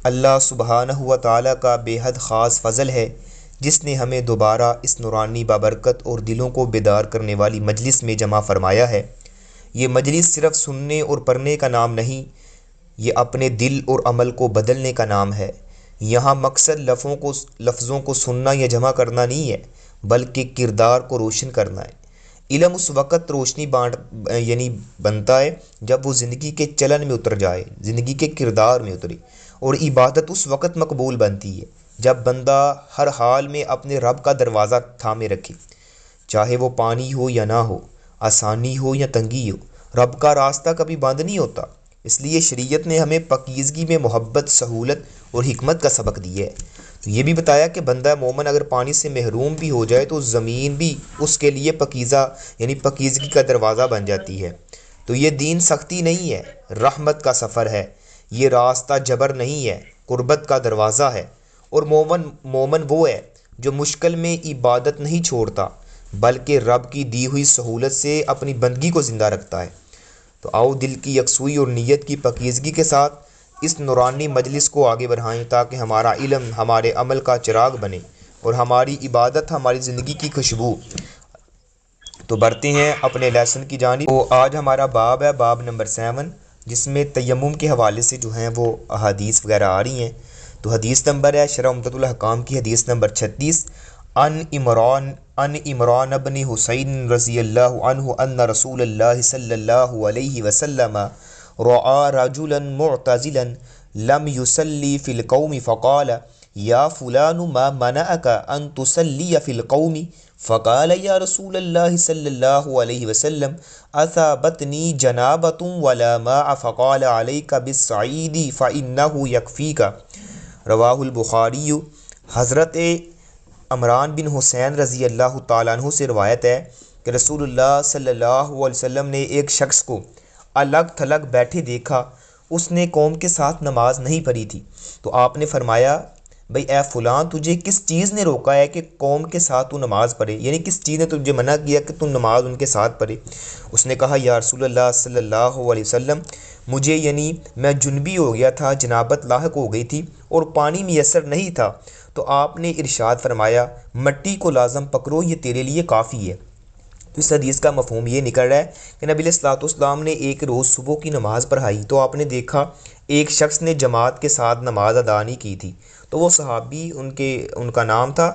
اللہ سبحانہ و تعالیٰ کا بے حد خاص فضل ہے جس نے ہمیں دوبارہ اس نورانی بابرکت اور دلوں کو بیدار کرنے والی مجلس میں جمع فرمایا ہے۔ یہ مجلس صرف سننے اور پڑھنے کا نام نہیں، یہ اپنے دل اور عمل کو بدلنے کا نام ہے۔ یہاں مقصد لفظوں کو سننا یا جمع کرنا نہیں ہے، بلکہ کردار کو روشن کرنا ہے۔ علم اس وقت روشنی بنتا ہے جب وہ زندگی کے چلن میں اتر جائے، زندگی کے کردار میں اترے، اور عبادت اس وقت مقبول بنتی ہے جب بندہ ہر حال میں اپنے رب کا دروازہ تھامے رکھے، چاہے وہ پانی ہو یا نہ ہو، آسانی ہو یا تنگی ہو۔ رب کا راستہ کبھی بند نہیں ہوتا، اس لیے شریعت نے ہمیں پاکیزگی میں محبت، سہولت اور حکمت کا سبق دیا ہے۔ تو یہ بھی بتایا کہ بندہ مومن اگر پانی سے محروم بھی ہو جائے تو زمین بھی اس کے لیے پاکیزہ پاکیزگی کا دروازہ بن جاتی ہے۔ تو یہ دین سختی نہیں ہے، رحمت کا سفر ہے۔ یہ راستہ جبر نہیں ہے، قربت کا دروازہ ہے۔ اور مومن وہ ہے جو مشکل میں عبادت نہیں چھوڑتا، بلکہ رب کی دی ہوئی سہولت سے اپنی بندگی کو زندہ رکھتا ہے۔ تو آؤ دل کی یکسوئی اور نیت کی پاکیزگی کے ساتھ اس نورانی مجلس کو آگے بڑھائیں تاکہ ہمارا علم ہمارے عمل کا چراغ بنے اور ہماری عبادت ہماری زندگی کی خوشبو۔ تو بڑھتے ہیں اپنے لیسن کی جانب۔ تو آج ہمارا باب ہے، باب نمبر 7، جس میں تیمم کے حوالے سے جو ہیں وہ احادیث وغیرہ آ رہی ہیں۔ تو حدیث نمبر ہے شرح عمدۃ الاحکام کی حدیث نمبر 36، ان عمران بن حسین رضی اللہ عنہ ان رسول اللہ صلی اللہ علیہ وسلم رعا رجلا معتزلا لم يصلي في القوم فقال یا فلان ما منعك ان تصلي في القوم فقال یا رسول اللہ صلی اللہ علیہ وسلم اصابتنی جنابۃ ولا ماء فقال علیک بالصعید فانہ یکفیک۔ رواہ البخاری۔ حضرت عمران بن حسین رضی اللہ تعالیٰ عنہ سے روایت ہے کہ رسول اللہ صلی اللہ علیہ وسلم نے ایک شخص کو الگ تھلگ بیٹھے دیکھا، اس نے قوم کے ساتھ نماز نہیں پڑھی تھی، تو آپ نے فرمایا بھئی اے فلاں، تجھے کس چیز نے روکا ہے کہ قوم کے ساتھ تو نماز پڑھے، یعنی کس چیز نے تجھے منع کیا کہ تو نماز ان کے ساتھ پڑھے؟ اس نے کہا یا رسول اللہ صلی اللہ علیہ وسلم، مجھے میں جنبی ہو گیا تھا، جنابت لاحق ہو گئی تھی اور پانی میسر نہیں تھا، تو آپ نے ارشاد فرمایا مٹی کو لازم پکڑو، یہ تیرے لیے کافی ہے۔ تو اس حدیث کا مفہوم یہ نکل رہا ہے کہ نبی علیہ الصلوۃ والسلام نے ایک روز صبح کی نماز پڑھائی تو آپ نے دیکھا ایک شخص نے جماعت کے ساتھ نماز ادا نہیں کی تھی، تو وہ صحابی ان کا نام تھا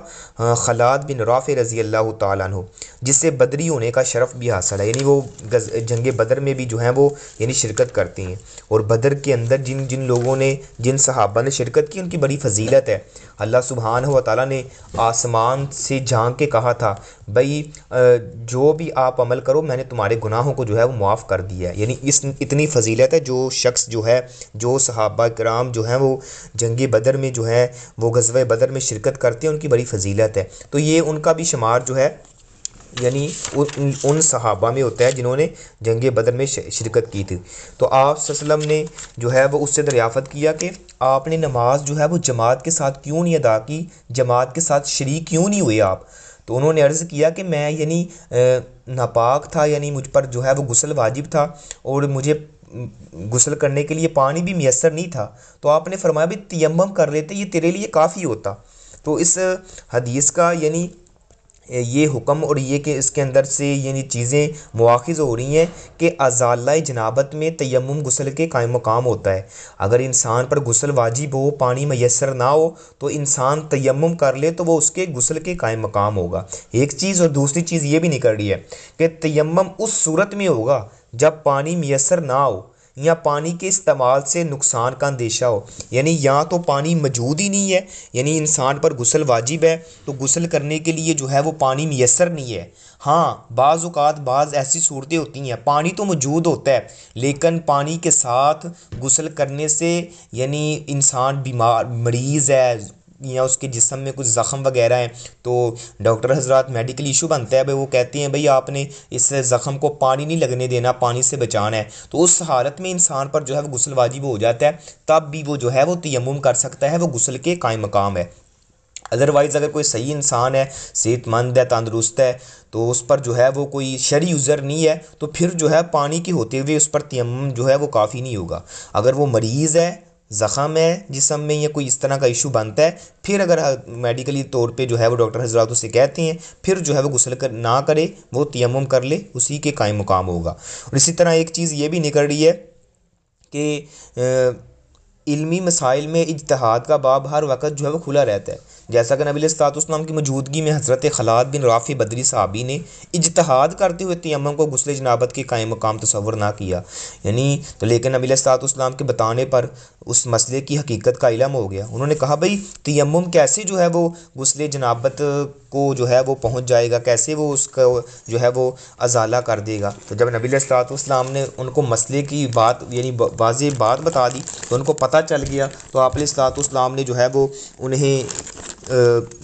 خلاد بن رافع رضی اللہ تعالیٰ عنہ، جس سے بدری ہونے کا شرف بھی حاصل ہے، یعنی وہ جنگ بدر میں بھی جو ہیں وہ شرکت کرتے ہیں، اور بدر کے اندر جن لوگوں نے جن صحابہ نے شرکت کی ان کی بڑی فضیلت ہے۔ اللہ سبحانہ و تعالیٰ نے آسمان سے جھانک کے کہا تھا بھئی جو بھی آپ عمل کرو میں نے تمہارے گناہوں کو جو ہے وہ معاف کر دیا ہے، یعنی اتنی فضیلت ہے۔ جو شخص جو صحابہ کرام جو ہیں وہ جنگ بدر میں جو ہے وہ غزوہ بدر میں شرکت کرتے ہیں، ان کی بڑی فضیلت ہے۔ تو یہ ان کا بھی شمار جو ہے یعنی ان صحابہ میں ہوتا ہے جنہوں نے جنگ بدر میں شرکت کی تھی۔ تو آپ صلی اللہ علیہ وسلم نے جو ہے وہ اس سے دریافت کیا کہ آپ نے نماز جو ہے وہ جماعت کے ساتھ کیوں نہیں ادا کی، جماعت کے ساتھ شریک کیوں نہیں ہوئے آپ؟ تو انہوں نے عرض کیا کہ میں ناپاک تھا، یعنی مجھ پر جو ہے وہ غسل واجب تھا اور مجھے غسل کرنے کے لیے پانی بھی میسر نہیں تھا، تو آپ نے فرمایا بھی تیمم کر لیتے، یہ تیرے لیے کافی ہوتا۔ تو اس حدیث کا یہ حکم اور یہ کہ اس کے اندر سے چیزیں مواخذ ہو رہی ہیں کہ ازالہ جنابت میں تیمم غسل کے قائم مقام ہوتا ہے۔ اگر انسان پر غسل واجب ہو، پانی میسر نہ ہو، تو انسان تیمم کر لے تو وہ اس کے غسل کے قائم مقام ہوگا، ایک چیز۔ اور دوسری چیز یہ بھی نکل رہی ہے کہ تیمم اس صورت میں ہوگا جب پانی میسر نہ ہو یا پانی کے استعمال سے نقصان کا اندیشہ ہو، یعنی یا تو پانی موجود ہی نہیں ہے، یعنی انسان پر غسل واجب ہے تو غسل کرنے کے لیے جو ہے وہ پانی میسر نہیں ہے۔ ہاں بعض اوقات بعض ایسی صورتیں ہوتی ہیں پانی تو موجود ہوتا ہے لیکن پانی کے ساتھ غسل کرنے سے انسان بیمار مریض ہے یا اس کے جسم میں کچھ زخم وغیرہ ہیں، تو ڈاکٹر حضرات میڈیکل ایشو بنتا ہے بھائی، وہ کہتے ہیں بھائی آپ نے اس زخم کو پانی نہیں لگنے دینا، پانی سے بچانا ہے، تو اس حالت میں انسان پر جو ہے وہ غسل واجب ہو جاتا ہے، تب بھی وہ جو ہے وہ تیمم کر سکتا ہے، وہ غسل کے قائم مقام ہے۔ ادروائز اگر کوئی صحیح انسان ہے، صحت مند ہے، تندرست ہے، تو اس پر جو ہے وہ کوئی شرعی عذر نہیں ہے، تو پھر جو ہے پانی کے ہوتے ہوئے اس پر تیمم جو ہے وہ کافی نہیں ہوگا۔ اگر وہ مریض ہے زخم ہے جسم میں یا کوئی اس طرح کا ایشو بنتا ہے، پھر اگر میڈیکلی طور پہ جو ہے وہ ڈاکٹر حضرات اسے کہتے ہیں پھر جو ہے وہ غسل نہ کرے، وہ تیمم کر لے، اسی کے قائم مقام ہوگا۔ اور اسی طرح ایک چیز یہ بھی نکل رہی ہے کہ علمی مسائل میں اجتہاد کا باب ہر وقت جو ہے وہ کھلا رہتا ہے، جیسا کہ نبی علیہ الصلوۃ والسلام کی موجودگی میں حضرت خلاد بن رافع بدری صحابی نے اجتہاد کرتے ہوئے تیمم کو غسل جنابت کے قائم مقام تصور نہ کیا، یعنی تو لیکن نبی علیہ الصلوۃ والسلام کے بتانے پر اس مسئلے کی حقیقت کا علم ہو گیا۔ انہوں نے کہا بھئی تیمم کیسے جو ہے وہ غسل جنابت کو جو ہے وہ پہنچ جائے گا، کیسے وہ اس کا جو ہے وہ ازالہ کر دے گا؟ تو جب نبی علیہ الصلوۃ والسلام نے ان کو مسئلے کی بات یعنی واضح بات بتا دی تو ان کو پتہ چل گیا، تو آپ علیہ الصلوۃ والسلام نے جو ہے وہ انہیں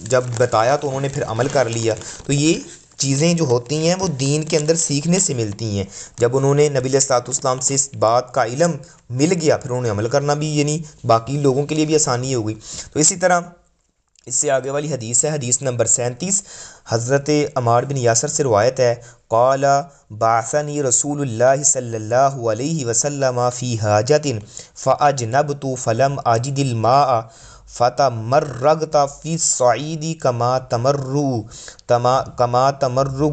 جب بتایا تو انہوں نے پھر عمل کر لیا۔ تو یہ چیزیں جو ہوتی ہیں وہ دین کے اندر سیکھنے سے ملتی ہیں، جب انہوں نے نبی علیہ الصلوۃ والسلام سے اس بات کا علم مل گیا پھر انہوں نے عمل کرنا بھی یعنی باقی لوگوں کے لیے بھی آسانی ہو گئی۔ تو اسی طرح اس سے آگے والی حدیث ہے، حدیث نمبر 37، حضرت عمار بن یاسر سے روایت ہے، قال بعثنی رسول اللہ صلی اللہ علیہ وسلم فی حاجت فاجنبت فلم اجد الماء فتمرغت فی الصعید کما تمرغ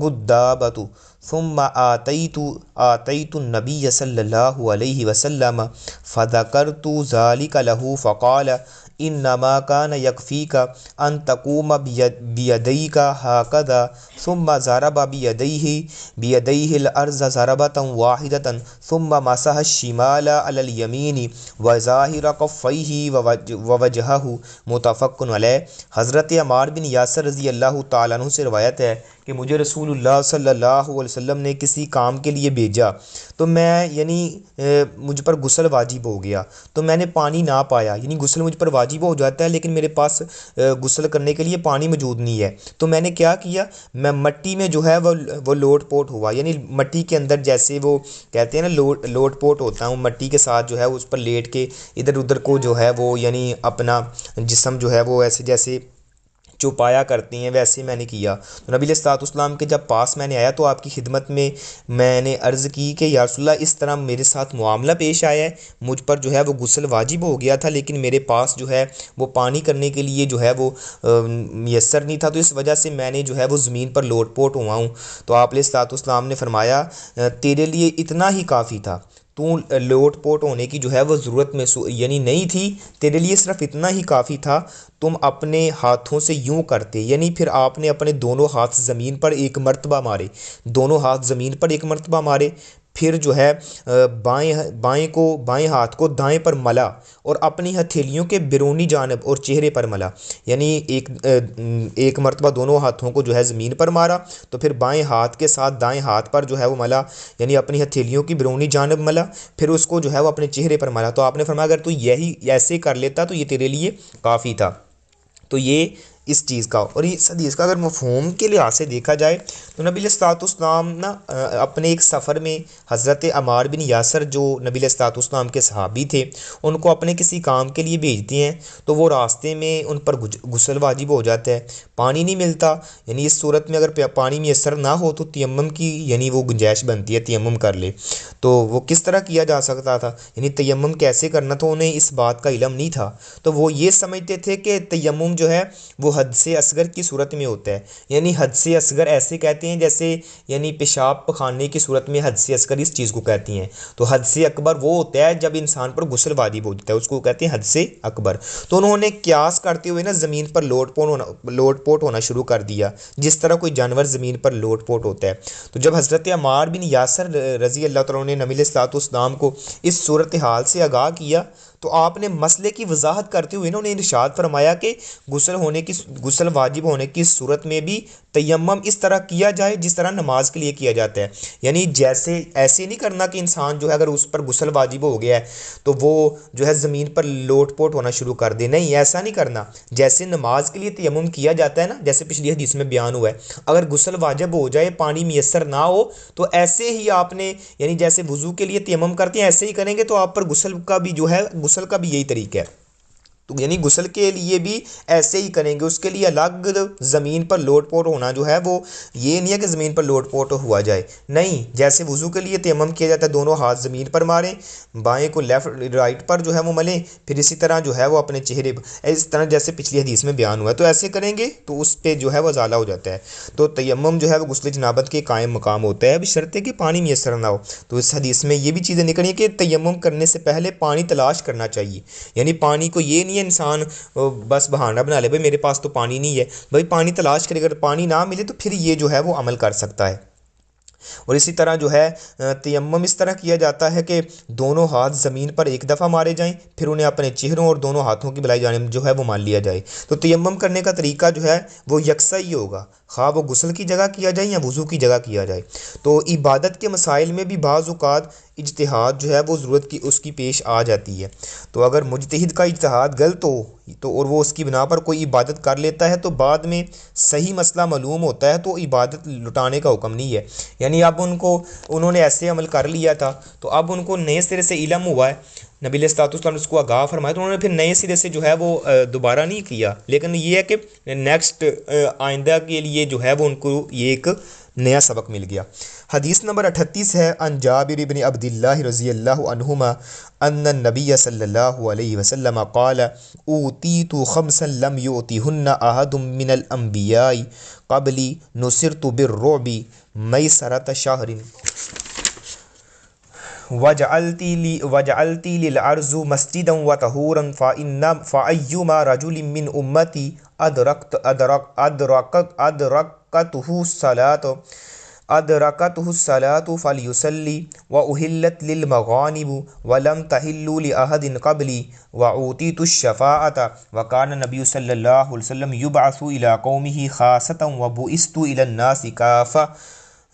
الدابۃ ثم آتیت النبی صلی اللہ علیہ وسلم فذکرت ذلک له فقال انما كان يكفيك ان تقوم بيديك هكذا ثم ضرب بيديه الارض ضربة واحدة ثم مسح الشمال على اليمين وظاهر كفيه ووجهه، متفق علیہ۔ حضرت عمار بن یاسر رضی اللہ تعالیٰ عنہ سے روایت ہے کہ مجھے رسول اللہ صلی اللہ علیہ وسلم نے کسی کام کے لیے بھیجا تو میں یعنی مجھ پر غسل واجب ہو گیا، تو میں نے پانی نہ پایا، یعنی غسل مجھ پر واجب ہو جاتا ہے لیکن میرے پاس غسل کرنے کے لیے پانی موجود نہیں ہے، تو میں نے کیا کیا، میں مٹی میں جو ہے وہ لوٹ پوٹ ہوا، یعنی مٹی کے اندر جیسے وہ کہتے ہیں نا لوٹ پوٹ ہوتا ہے، وہ مٹی کے ساتھ جو ہے اس پر لیٹ کے ادھر ادھر کو جو ہے وہ یعنی اپنا جسم جو ہے وہ ایسے جیسے چوپایا کرتے ہیں ویسے میں نے کیا۔ تو نبی علیہ الصلوۃ والسلام کے جب پاس میں نے آیا تو آپ کی خدمت میں نے عرض کی کہ یا رسول اللہ اس طرح میرے ساتھ معاملہ پیش آیا ہے، مجھ پر جو ہے وہ غسل واجب ہو گیا تھا لیکن میرے پاس جو ہے وہ پانی کرنے کے لیے جو ہے وہ میسر نہیں تھا، تو اس وجہ سے میں نے جو ہے وہ زمین پر لوٹ پوٹ ہوا ہوں۔ تو آپ علیہ الصلوۃ والسلام نے فرمایا تیرے لیے اتنا ہی کافی تھا، تو لوٹ پوٹ ہونے کی جو ہے وہ ضرورت میں یعنی نہیں تھی، تیرے لیے صرف اتنا ہی کافی تھا، تم اپنے ہاتھوں سے یوں کرتے، یعنی پھر آپ نے اپنے دونوں ہاتھ زمین پر ایک مرتبہ مارے، دونوں ہاتھ زمین پر ایک مرتبہ مارے، پھر جو ہے بائیں ہاتھ کو دائیں پر ملا اور اپنی ہتھیلیوں کے بیرونی جانب اور چہرے پر ملا، یعنی ایک مرتبہ دونوں ہاتھوں کو جو ہے زمین پر مارا تو پھر بائیں ہاتھ کے ساتھ دائیں ہاتھ پر جو ہے وہ ملا، یعنی اپنی ہتھیلیوں کی بیرونی جانب ملا، پھر اس کو جو ہے وہ اپنے چہرے پر ملا۔ تو آپ نے فرمایا اگر تو یہی ایسے کر لیتا تو یہ تیرے لیے کافی تھا۔ تو یہ اس چیز کا، اور اس حدیث کا اگر مفہوم کے لحاظ سے دیکھا جائے تو نبی علیہ الصلوۃ والسلام نا اپنے ایک سفر میں حضرت عمار بن یاسر جو نبی علیہ الصلوۃ والسلام کے صحابی تھے ان کو اپنے کسی کام کے لیے بھیجتے ہیں تو وہ راستے میں ان پر غسل واجب ہو جاتا ہے، پانی نہیں ملتا، یعنی اس صورت میں اگر پانی میسر نہ ہو تو تیمم کی یعنی وہ گنجائش بنتی ہے، تیمم کر لے، تو وہ کس طرح کیا جا سکتا تھا، یعنی تیمم کیسے کرنا تھا، انہیں اس بات کا علم نہیں تھا، تو وہ یہ سمجھتے تھے کہ تیمم جو ہے وہ حد سے اصغر کی صورت میں ہوتا ہے، یعنی حد سے اصغر ایسے کہتے ہیں جیسے یعنی پیشاب پخانے کی صورت میں حد سے اصغر اس چیز کو کہتی ہیں، تو حد سے اکبر وہ ہوتا ہے جب انسان پر غسل واجب ہو جاتا ہے، اس کو کہتے ہیں حد سے اکبر۔ تو انہوں نے قیاس کرتے ہوئے نا زمین پر لوٹ پوٹ ہونا شروع کر دیا جس طرح کوئی جانور زمین پر لوٹ پوٹ ہوتا ہے۔ تو جب حضرت عمار بن یاسر رضی اللہ تعالیٰ نے نبی علیہ الصلوۃ والسلام کو اس صورتحال سے آگاہ کیا تو آپ نے مسئلے کی وضاحت کرتے ہوئے انہیں ارشاد فرمایا کہ غسل واجب ہونے کی صورت میں بھی تیمم اس طرح کیا جائے جس طرح نماز کے لیے کیا جاتا ہے، یعنی جیسے ایسے نہیں کرنا کہ انسان جو ہے اگر اس پر غسل واجب ہو گیا ہے تو وہ جو ہے زمین پر لوٹ پوٹ ہونا شروع کر دے، نہیں ایسا نہیں کرنا، جیسے نماز کے لیے تیمم کیا جاتا ہے نا، جیسے پچھلی حدیث میں بیان ہوا ہے اگر غسل واجب ہو جائے پانی میسر نہ ہو تو ایسے ہی آپ نے یعنی جیسے وضو کے لیے تیمم کرتے ہیں ایسے ہی کریں گے تو آپ پر غسل کا بھی جو ہے غسل کا بھی یہی طریقہ ہے۔ تو یعنی غسل کے لیے بھی ایسے ہی کریں گے، اس کے لیے الگ زمین پر لوٹ پوٹ ہونا جو ہے وہ یہ نہیں ہے کہ زمین پر لوٹ پوٹ ہوا جائے، نہیں، جیسے وضو کے لیے تیمم کیا جاتا ہے، دونوں ہاتھ زمین پر ماریں، بائیں کو لیفٹ رائٹ پر جو ہے وہ ملیں، پھر اسی طرح جو ہے وہ اپنے چہرے پر اس طرح جیسے پچھلی حدیث میں بیان ہوا ہے، تو ایسے کریں گے تو اس پہ جو ہے وہ ازالہ ہو جاتا ہے۔ تو تیمم جو ہے وہ غسل جنابت کے قائم مقام ہوتا ہے، اب شرط ہے کہ پانی میسر نہ ہو۔ تو اس حدیث میں یہ بھی چیزیں نکلی ہیں کہ تیمم کرنے سے پہلے پانی تلاش کرنا چاہیے، یعنی پانی کو یہ نہیں ہے انسان بس بہانہ بنا لے بھائی میرے پاس تو پانی نہیں ہے، بھائی پانی تلاش کرے، اگر پانی نہ ملے تو پھر یہ جو ہے وہ عمل کر سکتا ہے۔ اور اسی طرح جو ہے تیمم اس طرح کیا جاتا ہے کہ دونوں ہاتھ زمین پر ایک دفعہ مارے جائیں، پھر انہیں اپنے چہروں اور دونوں ہاتھوں کی بلائی جانب جو ہے وہ مان لیا جائے۔ تو تیمم کرنے کا طریقہ جو ہے وہ یکساں ہی ہوگا، خواہ وہ غسل کی جگہ کیا جائے یا وضو کی جگہ کیا جائے۔ تو عبادت کے مسائل میں بھی بعض اوقات اجتہاد جو ہے وہ ضرورت کی اس کی پیش آ جاتی ہے۔ تو اگر مجتہد کا اجتہاد غلط ہو تو اور وہ اس کی بنا پر کوئی عبادت کر لیتا ہے تو بعد میں صحیح مسئلہ معلوم ہوتا ہے تو عبادت لٹانے کا حکم نہیں ہے، یعنی اب انہوں نے ایسے عمل کر لیا تھا تو اب ان کو نئے سرے سے علم ہوا ہے، نبی علیہ الصلوۃ والسلام نے اس کو آگاہ فرمایا تو انہوں نے پھر نئے سرے سے جو ہے وہ دوبارہ نہیں کیا، لیکن یہ ہے کہ نیکسٹ آئندہ کے لیے جو ہے وہ ان کو یہ ایک نیا سبق مل گیا۔ حدیث نمبر 38 ہے، عن جابر بن عبد اللہ رضی اللہ عنہما ان النبی صلی اللہ علیہ وسلم قال اوتیت خمسا لم یؤتہن احد من الانبیاء قبلی نصرت بالرعب میسرۃ شہر وجعلتی للعرض مسجدا وطہورا فأیما رجل من امتی أدركته الصلاة فليصلي وأهلت للمغانم ولم تحل لأحد قبلي وأوتيت الشفاعة وكان النبي صلى الله عليه وسلم يبعث إلى قومه خاصة وبعثت إلى الناس كافة،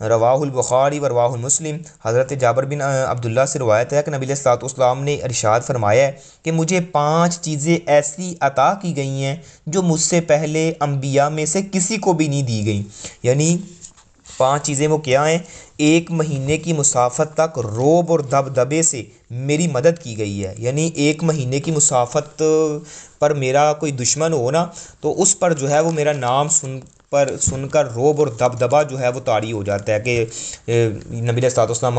رواہ البخاری و رواہ مسلم۔ حضرت جابر بن عبداللہ سے روایت ہے کہ نبی علیہ الصلوۃ والسلام نے ارشاد فرمایا ہے کہ مجھے 5 چیزیں ایسی عطا کی گئی ہیں جو مجھ سے پہلے انبیاء میں سے کسی کو بھی نہیں دی گئیں، یعنی 5 چیزیں وہ کیا ہیں؟ 1 مہینے کی مسافت تک رعب اور دبدبے سے میری مدد کی گئی ہے، یعنی 1 مہینے کی مسافت پر میرا کوئی دشمن ہو نا تو اس پر جو ہے وہ میرا نام سن کر رعب اور دبدبا جو ہے وہ طاری ہو جاتا ہے کہ نبی علیہ الصلوۃ والسلام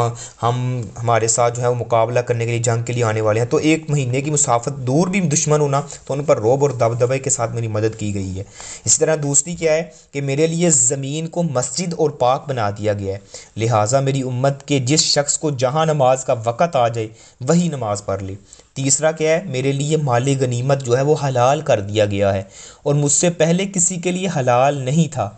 ہمارے ساتھ جو ہے وہ مقابلہ کرنے کے لیے جنگ کے لیے آنے والے ہیں، تو 1 مہینے کی مسافت دور بھی دشمن ہونا تو ان پر رعب اور دبدبے کے ساتھ میری مدد کی گئی ہے۔ اسی طرح دوسری کیا ہے کہ میرے لیے زمین کو مسجد اور پاک بنا دیا گیا ہے، لہٰذا میری امت کے جس شخص کو جہاں نماز کا وقت آ جائے وہی نماز پڑھ لے۔ تیسرا کیا ہے؟ میرے لیے مال غنیمت جو ہے وہ حلال کر دیا گیا ہے اور مجھ سے پہلے کسی کے لیے حلال نہیں تھا۔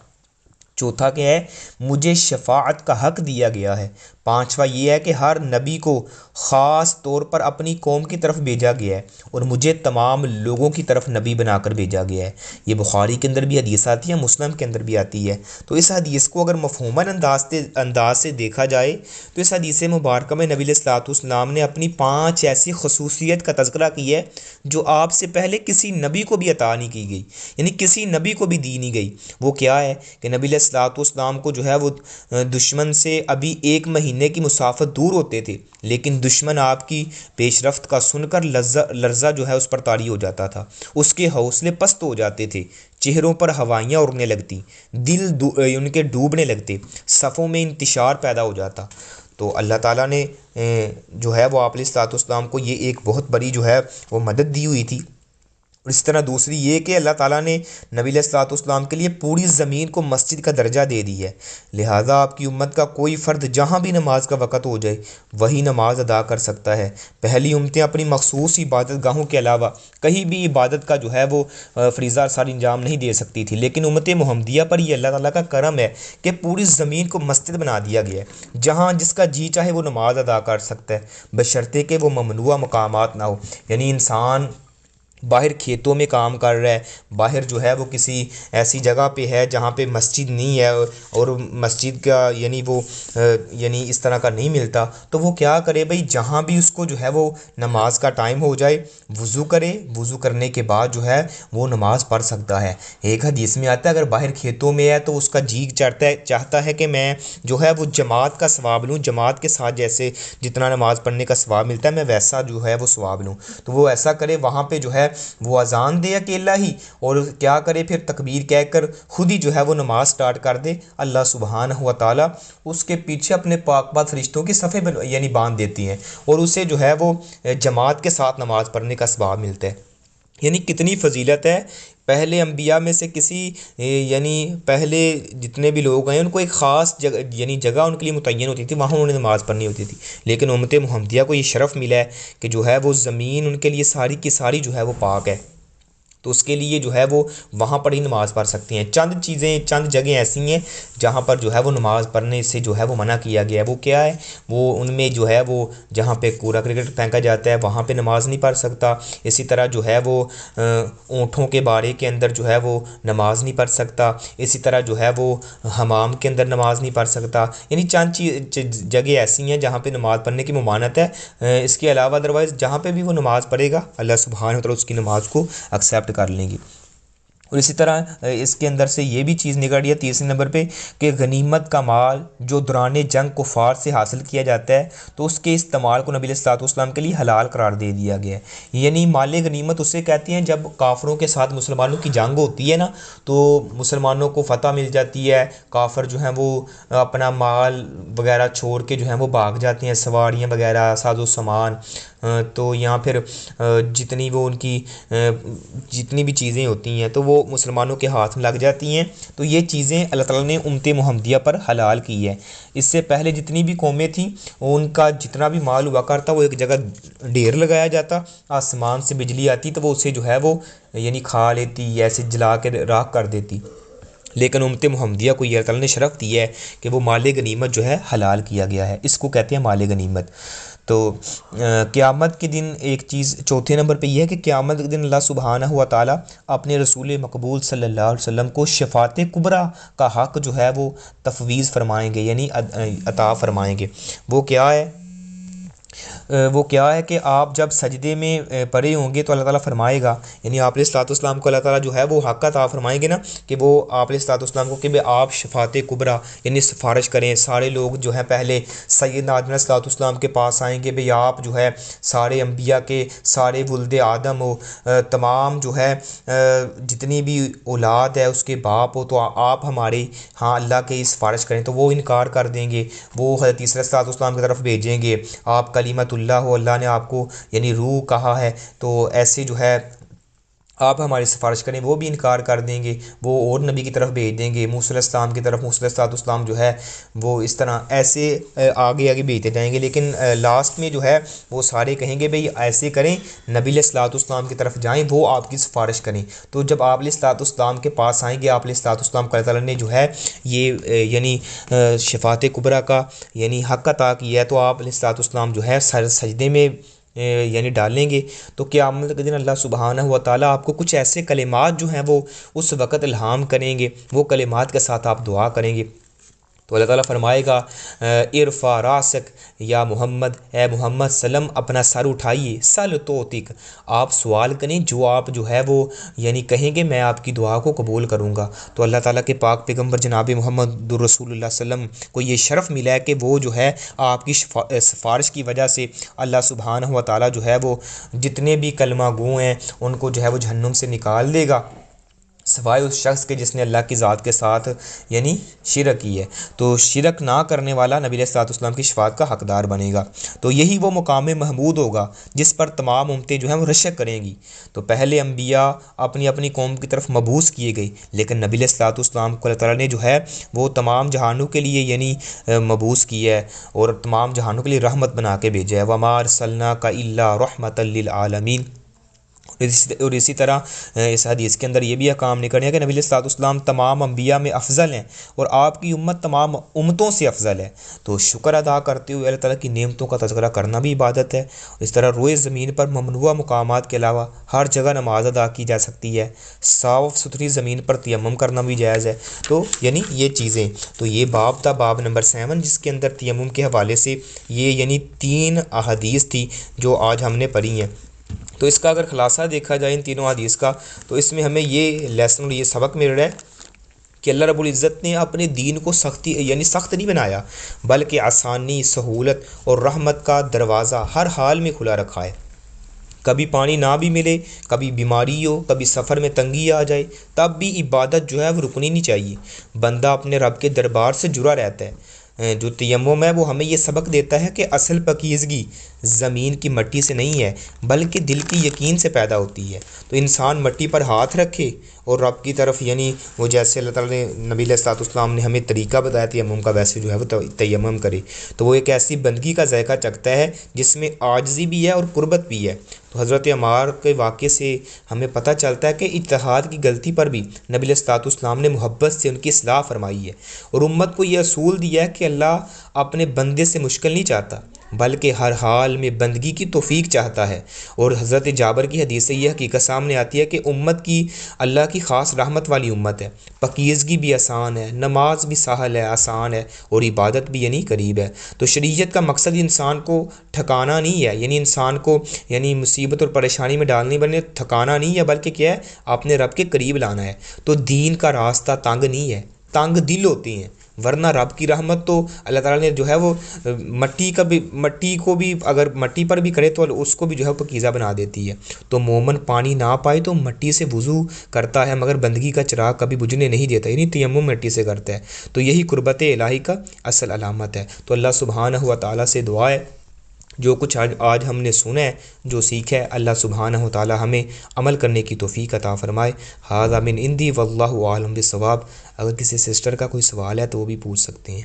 چوتھا کیا ہے؟ مجھے شفاعت کا حق دیا گیا ہے۔ پانچواں یہ ہے کہ ہر نبی کو خاص طور پر اپنی قوم کی طرف بھیجا گیا ہے اور مجھے تمام لوگوں کی طرف نبی بنا کر بھیجا گیا ہے۔ یہ بخاری کے اندر بھی حدیث آتی ہے، مسلم کے اندر بھی آتی ہے۔ تو اس حدیث کو اگر مفہوماً انداز سے دیکھا جائے تو اس حدیث مبارکہ میں نبی علیہ الصلوۃ والسلام نے اپنی 5 ایسی خصوصیت کا تذکرہ کیا ہے جو آپ سے پہلے کسی نبی کو بھی عطا نہیں کی گئی، یعنی کسی نبی کو بھی دی نہیں گئی۔ وہ کیا ہے کہ نبی علیہ الصلوۃ والسلام کو جو ہے وہ دشمن سے ابھی 1 مہینے کی مسافت دور ہوتے تھے، لیکن دشمن آپ کی پیش رفت کا سن کر لرزہ جو ہے اس پر طاری ہو جاتا تھا، اس کے حوصلے پست ہو جاتے تھے، چہروں پر ہوائیاں اڑنے لگتی، دل ان کے ڈوبنے لگتے، صفوں میں انتشار پیدا ہو جاتا۔ تو اللہ تعالیٰ نے جو ہے وہ آپ علیہ الصلوۃ والسلام کو یہ ایک بہت بڑی جو ہے وہ مدد دی ہوئی تھی۔ اور اس طرح دوسری یہ کہ اللہ تعالیٰ نے نبی علیہ الصلوۃ والسلام کے لیے پوری زمین کو مسجد کا درجہ دے دی ہے، لہٰذا آپ کی امت کا کوئی فرد جہاں بھی نماز کا وقت ہو جائے وہی نماز ادا کر سکتا ہے۔ پہلی امتیں اپنی مخصوص عبادت گاہوں کے علاوہ کہیں بھی عبادت کا جو ہے وہ فریضہ ساری انجام نہیں دے سکتی تھی، لیکن امت محمدیہ پر یہ اللہ تعالیٰ کا کرم ہے کہ پوری زمین کو مسجد بنا دیا گیا ہے، جہاں جس کا جی چاہے وہ نماز ادا کر سکتا ہے، بشرطے کہ وہ ممنوعہ مقامات نہ ہو، یعنی انسان باہر کھیتوں میں کام کر رہا ہے، باہر جو ہے وہ کسی ایسی جگہ پہ ہے جہاں پہ مسجد نہیں ہے اور مسجد کا یعنی اس طرح کا نہیں ملتا، تو وہ کیا کرے بھائی، جہاں بھی اس کو جو ہے وہ نماز کا ٹائم ہو جائے وضو کرے، وضو کرنے کے بعد جو ہے وہ نماز پڑھ سکتا ہے۔ ایک حدیث میں آتا ہے اگر باہر کھیتوں میں ہے تو اس کا جی چاہتا ہے کہ میں جو ہے وہ جماعت کا ثواب لوں، جماعت کے ساتھ جیسے جتنا نماز پڑھنے کا ثواب ملتا ہے میں ویسا جو ہے وہ ثواب لوں، تو وہ ایسا کرے، وہاں پہ جو ہے وہ اذان دے اکیلا ہی اور کیا کرے پھر تکبیر کہہ کر خود ہی جو ہے وہ نماز سٹارٹ کر دے، اللہ سبحانہ و تعالیٰ اس کے پیچھے اپنے پاک بات فرشتوں کے صفحے یعنی باندھ دیتی ہیں اور اسے جو ہے وہ جماعت کے ساتھ نماز پڑھنے کا ثواب ملتا ہے۔ یعنی کتنی فضیلت ہے۔ پہلے انبیاء میں سے کسی یعنی پہلے جتنے بھی لوگ ہیں ان کو ایک خاص جگہ یعنی جگہ ان کے لیے متعین ہوتی تھی، وہاں انہوں نے نماز پڑھنی ہوتی تھی، لیکن امت محمدیہ کو یہ شرف ملا ہے کہ جو ہے وہ زمین ان کے لیے ساری کی ساری جو ہے وہ پاک ہے، تو اس کے لیے جو ہے وہ وہاں پر ہی نماز پڑھ سکتی ہیں۔ چند چیزیں چند جگہیں ایسی ہیں جہاں پر جو ہے وہ نماز پڑھنے سے جو ہے وہ منع کیا گیا ہے، وہ کیا ہے؟ وہ ان میں جو ہے وہ جہاں پہ کوڑا کرکٹ پھینکا جاتا ہے وہاں پہ نماز نہیں پڑھ سکتا، اسی طرح جو ہے وہ اونٹوں کے بارے کے اندر جو ہے وہ نماز نہیں پڑھ سکتا، اسی طرح جو ہے وہ حمام کے اندر نماز نہیں پڑھ سکتا، یعنی چند جگہ ایسی ہیں جہاں پہ نماز پڑھنے کی ممانعت ہے۔ اس کے علاوہ ادروائز جہاں پہ بھی وہ نماز پڑھے گا اللہ سبحانہ و تعالیٰ اس کی نماز کو ایکسیپٹ کر لیں گے۔ اور اسی طرح اس کے اندر سے یہ بھی چیز نکل رہی ہے تیسرے نمبر پہ کہ غنیمت کا مال جو دوران جنگ کفار سے حاصل کیا جاتا ہے تو اس کے استعمال کو نبی علیہ الصلوۃ والسلام کے لیے حلال قرار دے دیا گیا ہے۔ یعنی مال غنیمت اسے کہتے ہیں جب کافروں کے ساتھ مسلمانوں کی جنگ ہوتی ہے نا، تو مسلمانوں کو فتح مل جاتی ہے، کافر جو ہیں وہ اپنا مال وغیرہ چھوڑ کے جو ہیں وہ بھاگ جاتے ہیں، سواریاں وغیرہ ساز و سامان، تو یہاں پھر جتنی وہ ان کی جتنی بھی چیزیں ہوتی ہیں تو وہ مسلمانوں کے ہاتھ میں لگ جاتی ہیں، تو یہ چیزیں اللہ تعالیٰ نے امت محمدیہ پر حلال کی ہے۔ اس سے پہلے جتنی بھی قومیں تھیں ان کا جتنا بھی مال ہوا کرتا وہ ایک جگہ ڈھیر لگایا جاتا، آسمان سے بجلی آتی تو وہ اسے جو ہے وہ یعنی کھا لیتی، ایسے جلا کے راکھ کر دیتی، لیکن امت محمدیہ کو یہ اللہ تعالیٰ نے شرف دیا ہے کہ وہ مال غنیمت جو ہے حلال کیا گیا ہے، اس کو کہتے ہیں مال غنیمت۔ تو قیامت کے دن ایک چیز چوتھے نمبر پہ یہ ہے کہ قیامت کے دن اللہ سبحانہ و تعالیٰ اپنے رسول مقبول صلی اللہ علیہ وسلم کو شفاعت کبریٰ کا حق جو ہے وہ تفویض فرمائیں گے، یعنی عطا فرمائیں گے۔ وہ کیا ہے؟ وہ کیا ہے کہ آپ جب سجدے میں پڑے ہوں گے تو اللہ تعالیٰ فرمائے گا، یعنی آپ علیہ الصلوۃ والسلام کو اللہ تعالیٰ جو ہے وہ حق عطا فرمائیں گے نا کہ وہ آپ علیہ الصلوۃ والسلام کو کہ آپ شفاعت کبریٰ یعنی سفارش کریں۔ سارے لوگ جو ہیں پہلے سیدنا آدم علیہ الصلوۃ والسلام کے پاس آئیں گے، بھئی آپ جو ہے سارے انبیاء کے سارے ولد آدم ہو، تمام جو ہے جتنی بھی اولاد ہے اس کے باپ ہو، تو آپ ہمارے ہاں اللہ کے سفارش کریں، تو وہ انکار کر دیں گے، وہ حضرت عیسیٰ علیہ الصلوۃ والسلام کی طرف بھیجیں گے، آپ کلمۃ اللہ ہو، اللہ نے آپ کو یعنی روح کہا ہے، تو ایسے جو ہے آپ ہماری سفارش کریں، وہ بھی انکار کر دیں گے، وہ اور نبی کی طرف بھیج دیں گے، موسیٰ علیہ السلام کی طرف، موسیٰ علیہ السلام جو ہے وہ اس طرح ایسے آگے آگے بھیجتے جائیں گے، لیکن لاسٹ میں جو ہے وہ سارے کہیں گے بھئی ایسے کریں، نبی علیہ السلام کی طرف جائیں، وہ آپ کی سفارش کریں۔ تو جب آپ علیہ السلام کے پاس آئیں گے، آپ علیہ السلام کو اللہ تعالیٰ نے جو ہے یہ یعنی شفاعت کبریٰ کا یعنی حق عطا کیا ہے، تو آپ علیہ السلام جو ہے سجدے میں یعنی ڈالیں گے، تو قیامت کے دن اللہ سبحانہ و تعالیٰ آپ کو کچھ ایسے کلمات جو ہیں وہ اس وقت الہام کریں گے، وہ کلمات کے ساتھ آپ دعا کریں گے، تو اللہ تعالیٰ فرمائے گا ارفع راسک یا محمد، اے محمد سلم اپنا سر اٹھائیے، سل توتک، آپ سوال کریں، جو آپ جو ہے وہ یعنی کہیں گے میں آپ کی دعا کو قبول کروں گا۔ تو اللہ تعالیٰ کے پاک پیغمبر جناب محمد رسول اللہ صلی اللہ علیہ وسلم کو یہ شرف ملا ہے کہ وہ جو ہے آپ کی سفارش کی وجہ سے اللہ سبحانہ و تعالیٰ جو ہے وہ جتنے بھی کلمہ گو ہیں ان کو جو ہے وہ جہنم سے نکال دے گا، سوائے اس شخص کے جس نے اللہ کی ذات کے ساتھ یعنی شرک کی ہے، تو شرک نہ کرنے والا نبی علیہ الصلوۃ والسلام کی شفاعت کا حقدار بنے گا۔ تو یہی وہ مقام محمود ہوگا جس پر تمام امتیں جو ہیں وہ رشک کریں گی۔ تو پہلے انبیاء اپنی اپنی قوم کی طرف مبعوث کیے گئے، لیکن نبی علیہ الصلوۃ والسلام کو اللہ تعالیٰ نے جو ہے وہ تمام جہانوں کے لیے یعنی مبعوث کیا ہے اور تمام جہانوں کے لیے رحمت بنا کے بھیجا ہے، وَمَا أَرْسَلْنَاكَ إِلَّا رَحْمَةً لِّلْعَالَمِينَ۔ اور اسی طرح اس حدیث کے اندر یہ بھی احکام نکل ہے کہ نبی علیہ الصلوۃ والسلام تمام انبیاء میں افضل ہیں اور آپ کی امت تمام امتوں سے افضل ہے، تو شکر ادا کرتے ہوئے اللہ تعالیٰ کی نعمتوں کا تذکرہ کرنا بھی عبادت ہے۔ اس طرح روئے زمین پر ممنوع مقامات کے علاوہ ہر جگہ نماز ادا کی جا سکتی ہے، صاف ستھری زمین پر تیمم کرنا بھی جائز ہے، تو یعنی یہ چیزیں، تو یہ باب تھا باب نمبر 7 جس کے اندر تیمم کے حوالے سے یہ یعنی 3 احادیث تھی جو آج ہم نے پڑھی ہیں۔ تو اس کا اگر خلاصہ دیکھا جائے ان تینوں حدیث کا، تو اس میں ہمیں یہ لیسن اور یہ سبق مل رہا ہے کہ اللہ رب العزت نے اپنے دین کو سختی یعنی سخت نہیں بنایا، بلکہ آسانی، سہولت اور رحمت کا دروازہ ہر حال میں کھلا رکھا ہے۔ کبھی پانی نہ بھی ملے، کبھی بیماری ہو، کبھی سفر میں تنگی آ جائے، تب بھی عبادت جو ہے وہ رکنی نہیں چاہیے۔ بندہ اپنے رب کے دربار سے جڑا رہتا ہے۔ جو تیمم ہے وہ ہمیں یہ سبق دیتا ہے کہ اصل پاکیزگی زمین کی مٹی سے نہیں ہے بلکہ دل کی یقین سے پیدا ہوتی ہے۔ تو انسان مٹی پر ہاتھ رکھے اور رب کی طرف، یعنی وہ جیسے اللہ تعالیٰ نے نبی علیہ الصلوۃ والسلام نے ہمیں طریقہ بتایا تیمم کا، ویسے جو ہے وہ تیمم کرے، تو وہ ایک ایسی بندگی کا ذائقہ چکھتا ہے جس میں عاجزی بھی ہے اور قربت بھی ہے۔ تو حضرت عمار کے واقعے سے ہمیں پتہ چلتا ہے کہ اجتہاد کی غلطی پر بھی نبی علیہ الصلوۃ والسلام نے محبت سے ان کی اصلاح فرمائی ہے، اور امت کو یہ اصول دیا ہے کہ اللہ اپنے بندے سے مشکل نہیں چاہتا بلکہ ہر حال میں بندگی کی توفیق چاہتا ہے۔ اور حضرت جابر کی حدیث سے یہ حقیقت سامنے آتی ہے کہ امت کی اللہ کی خاص رحمت والی امت ہے، پاکیزگی بھی آسان ہے، نماز بھی سہل ہے، آسان ہے، اور عبادت بھی یعنی قریب ہے۔ تو شریعت کا مقصد انسان کو ٹھکانا نہیں ہے، یعنی انسان کو یعنی مصیبت اور پریشانی میں ڈالنے بلکہ تھکانا نہیں ہے، بلکہ کیا ہے، اپنے رب کے قریب لانا ہے۔ تو دین کا راستہ تنگ نہیں ہے، تنگ دل ہوتے ہیں، ورنہ رب کی رحمت تو اللہ تعالیٰ نے جو ہے وہ مٹی کو بھی اگر مٹی پر بھی کرے تو اس کو بھی جو ہے پاکیزہ بنا دیتی ہے۔ تو مومن پانی نہ پائے تو مٹی سے وضو کرتا ہے مگر بندگی کا چراغ کبھی بجھنے نہیں دیتا، یعنی تیمم مٹی سے کرتا ہے۔ تو یہی قربت الہی کا اصل علامت ہے۔ تو اللہ سبحانہ و تعالیٰ سے دعا ہے جو کچھ آج ہم نے سنا ہے، جو سیکھا ہے، اللہ سبحانہ و تعالیٰ ہمیں عمل کرنے کی توفیق عطا فرمائے۔ ھذا من عندی واللہ اعلم بالصواب۔ اگر کسی سسٹر کا کوئی سوال ہے تو وہ بھی پوچھ سکتے ہیں۔